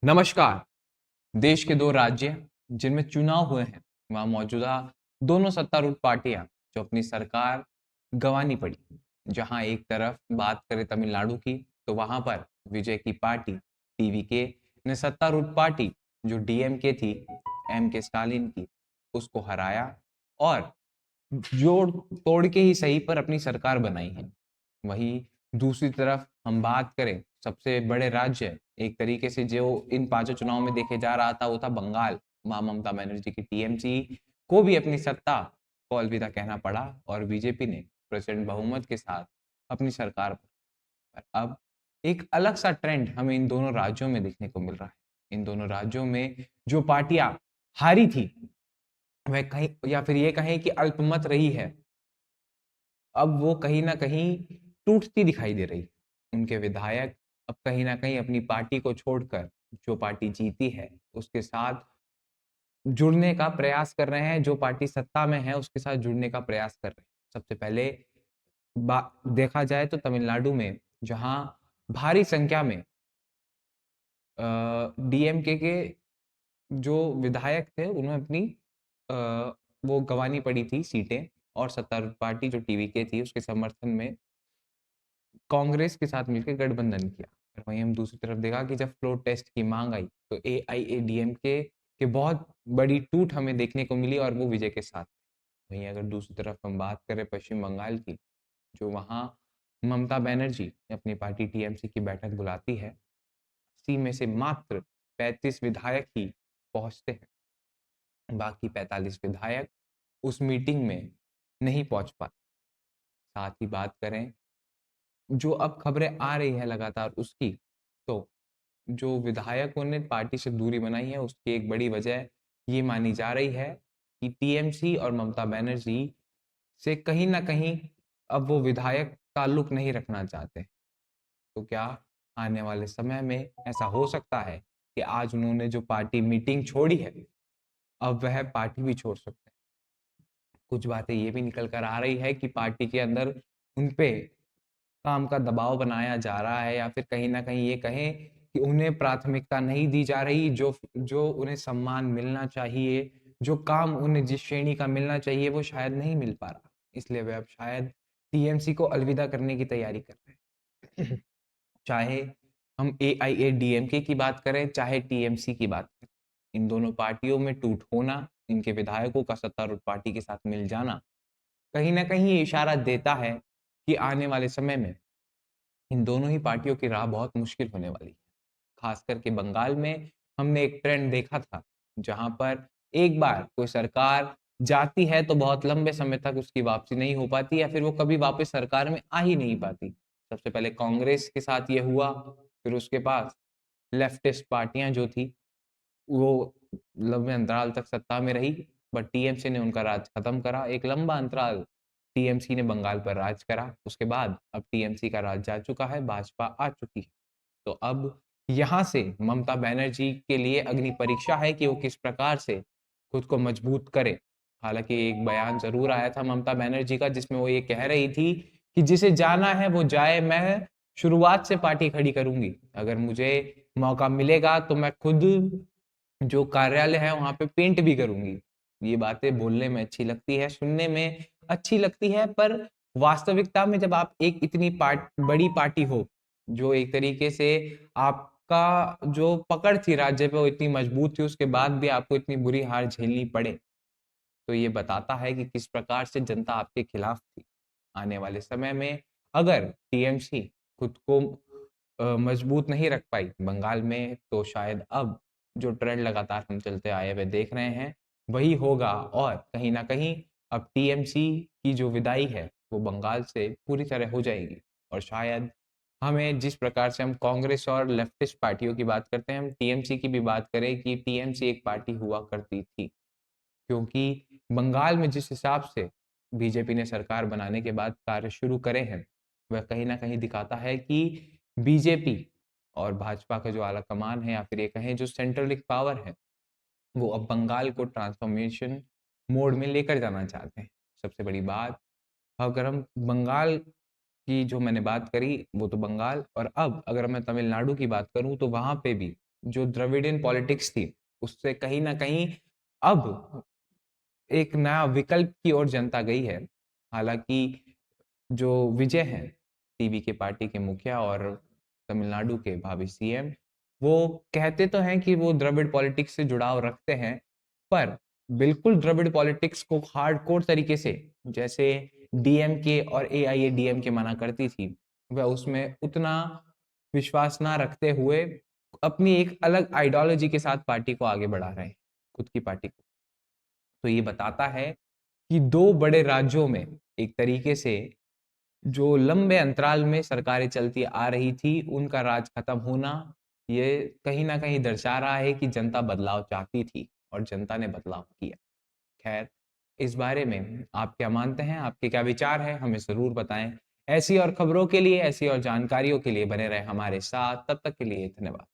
नमस्कार। देश के दो राज्य जिनमें चुनाव हुए हैं, वहां मौजूदा दोनों सत्तारूढ़ पार्टियां जो अपनी सरकार गंवानी पड़ी। जहां एक तरफ बात करें तमिलनाडु की, तो वहां पर विजय की पार्टी टीवीके ने सत्तारूढ़ पार्टी जो डीएमके थी, एम के स्टालिन की, उसको हराया और जोड़ तोड़ के ही सही पर अपनी सरकार बनाई है। वहीं दूसरी तरफ हम बात करें सबसे बड़े राज्य, एक तरीके से जो इन पांचों चुनाव में देखे जा रहा था, वो था बंगाल। मां ममता बनर्जी की टीएमसी को भी अपनी सत्ता को अलविदा कहना पड़ा और बीजेपी ने प्रचंड बहुमत के साथ अपनी सरकार पर। अब एक अलग सा ट्रेंड हमें इन दोनों राज्यों में देखने को मिल रहा है। इन दोनों राज्यों में जो पार्टियां हारी थी, वह कहीं या फिर ये कहें कि अल्पमत रही है, अब वो कहीं न कहीं टूटती दिखाई दे रही है। उनके विधायक अब कहीं न कहीं अपनी पार्टी को छोड़कर जो पार्टी जीती है, उसके साथ जुड़ने का प्रयास कर रहे हैं, जो पार्टी सत्ता में है, उसके साथ जुड़ने का प्रयास कर रहे हैं। सबसे पहले बा देखा जाए तो तमिलनाडु में, जहाँ भारी संख्या में डीएमके के जो विधायक थे, उन्हें अपनी अ, वो गँवानी पड़ी थी सीटें और सत्तारूढ़ पार्टी जो टीवीके थी, उसके समर्थन में कांग्रेस के साथ मिलकर गठबंधन किया। और वहीं हम दूसरी तरफ देखा कि जब फ्लोर टेस्ट की मांग आई, तो एआईएडीएमके के बहुत बड़ी टूट हमें देखने को मिली और वो विजय के साथ। वहीं अगर दूसरी तरफ हम बात करें पश्चिम बंगाल की, जो वहाँ ममता बनर्जी अपनी पार्टी टीएमसी की बैठक बुलाती है, 80 में से मात्र 35 विधायक ही पहुंचते हैं। बाकी 45 विधायक उस मीटिंग में नहीं पहुंच पाते। साथ ही बात करें जो अब खबरें आ रही है लगातार उसकी, तो जो विधायकों ने पार्टी से दूरी बनाई है, उसकी एक बड़ी वजह ये मानी जा रही है कि टीएमसी और ममता बनर्जी से कहीं न कहीं अब वो विधायक ताल्लुक नहीं रखना चाहते। तो क्या आने वाले समय में ऐसा हो सकता है कि आज उन्होंने जो पार्टी मीटिंग छोड़ी है, अब वह पार्टी भी छोड़ सकते हैं? कुछ बातें ये भी निकल कर आ रही है कि पार्टी के अंदर उन पे काम का दबाव बनाया जा रहा है, या फिर कहीं न कहीं ये कहें कि उन्हें प्राथमिकता नहीं दी जा रही, जो जो उन्हें सम्मान मिलना चाहिए, जो काम उन्हें जिस श्रेणी का मिलना चाहिए, वो शायद नहीं मिल पा रहा। इसलिए वे अब शायद टीएमसी को अलविदा करने की तैयारी कर रहे हैं। चाहे हम एआईएडीएमके की बात करें, चाहे टीएमसी की बात करें, इन दोनों पार्टियों में टूट होना, इनके विधायकों का सत्तारूढ़ पार्टी के साथ मिल जाना, कहीं न कहीं ये इशारा देता है कि आने वाले समय में इन दोनों ही पार्टियों की राह बहुत मुश्किल होने वाली है। खास करके बंगाल में हमने एक ट्रेंड देखा था, जहाँ पर एक बार कोई सरकार जाती है तो बहुत लंबे समय तक उसकी वापसी नहीं हो पाती, या फिर वो कभी वापस सरकार में आ ही नहीं पाती। सबसे पहले कांग्रेस के साथ ये हुआ, फिर उसके पास लेफ्टिस्ट पार्टियाँ जो थी, वो लंबे अंतराल तक सत्ता में रही, बट टीएमसी ने उनका राज खत्म करा। एक लंबा अंतराल टीएमसी ने बंगाल पर राज करा। उसके बाद अब टीएमसी का राज जा चुका है, भाजपा आ चुकी है। तो अब यहाँ से ममता बनर्जी के लिए अग्नि परीक्षा है कि वो किस प्रकार से खुद को मजबूत करे। हालाँकि एक बयान ज़रूर आया था ममता बनर्जी का, जिसमें वो ये कह रही थी कि जिसे जाना है वो जाए, मैं शुरुआत से पार्टी खड़ी करूँगी। अगर मुझे मौका मिलेगा तो मैं खुद जो कार्यालय है वहाँ पे पेंट भी करूँगी। ये बातें बोलने में अच्छी लगती है, सुनने में अच्छी लगती है, पर वास्तविकता में जब आप एक इतनी बड़ी पार्टी हो, जो एक तरीके से आपका जो पकड़ थी राज्य पे वो इतनी मजबूत थी, उसके बाद भी आपको इतनी बुरी हार झेलनी पड़े, तो ये बताता है कि किस प्रकार से जनता आपके खिलाफ थी। आने वाले समय में अगर टीएमसी खुद को मजबूत नहीं रख पाई बंगाल में, तो शायद अब जो ट्रेंड लगातार हम चलते आए हुए देख रहे हैं, वही होगा और कहीं न कहीं अब टीएमसी की जो विदाई है, वो बंगाल से पूरी तरह हो जाएगी। और शायद हमें जिस प्रकार से हम कांग्रेस और लेफ्टिस्ट पार्टियों की बात करते हैं, हम टीएमसी की भी बात करें कि टीएमसी एक पार्टी हुआ करती थी। क्योंकि बंगाल में जिस हिसाब से बीजेपी ने सरकार बनाने के बाद कार्य शुरू करे हैं, वह कहीं न कहीं दिखाता है कि बीजेपी और भाजपा का जो आला कमान है, या फिर ये कहें जो सेंट्रलिक पावर है, वो अब बंगाल को ट्रांसफॉर्मेशन मोड में लेकर जाना चाहते हैं। सबसे बड़ी बात, अगर हम बंगाल की जो मैंने बात करी, वो तो बंगाल, और अब अगर मैं तमिलनाडु की बात करूँ, तो वहाँ पे भी जो द्रविडियन पॉलिटिक्स थी, उससे कहीं न कहीं अब एक नया विकल्प की ओर जनता गई है। हालाँकि जो विजय हैं, टीवीके पार्टी के मुखिया और तमिलनाडु के भावी सीएम, वो कहते तो हैं कि वो द्रविड़ पॉलिटिक्स से जुड़ाव रखते हैं, पर बिल्कुल द्रविड़ पॉलिटिक्स को हार्डकोर तरीके से, जैसे डीएमके और एआईएडीएमके मना करती थी, वह उसमें उतना विश्वास ना रखते हुए अपनी एक अलग आइडियोलॉजी के साथ पार्टी को आगे बढ़ा रहे हैं, खुद की पार्टी को। तो ये बताता है कि 2 बड़े राज्यों में एक तरीके से जो लंबे अंतराल में सरकारें चलती आ रही थी, उनका राज खत्म होना, ये कहीं न कहीं दर्शा रहा है कि जनता बदलाव चाहती थी और जनता ने बदलाव किया। खैर, इस बारे में आप क्या मानते हैं? आपके क्या विचार हैं? हमें ज़रूर बताएँ। ऐसी और खबरों के लिए, ऐसी और जानकारियों के लिए बने रहें हमारे साथ। तब तक के लिए धन्यवाद।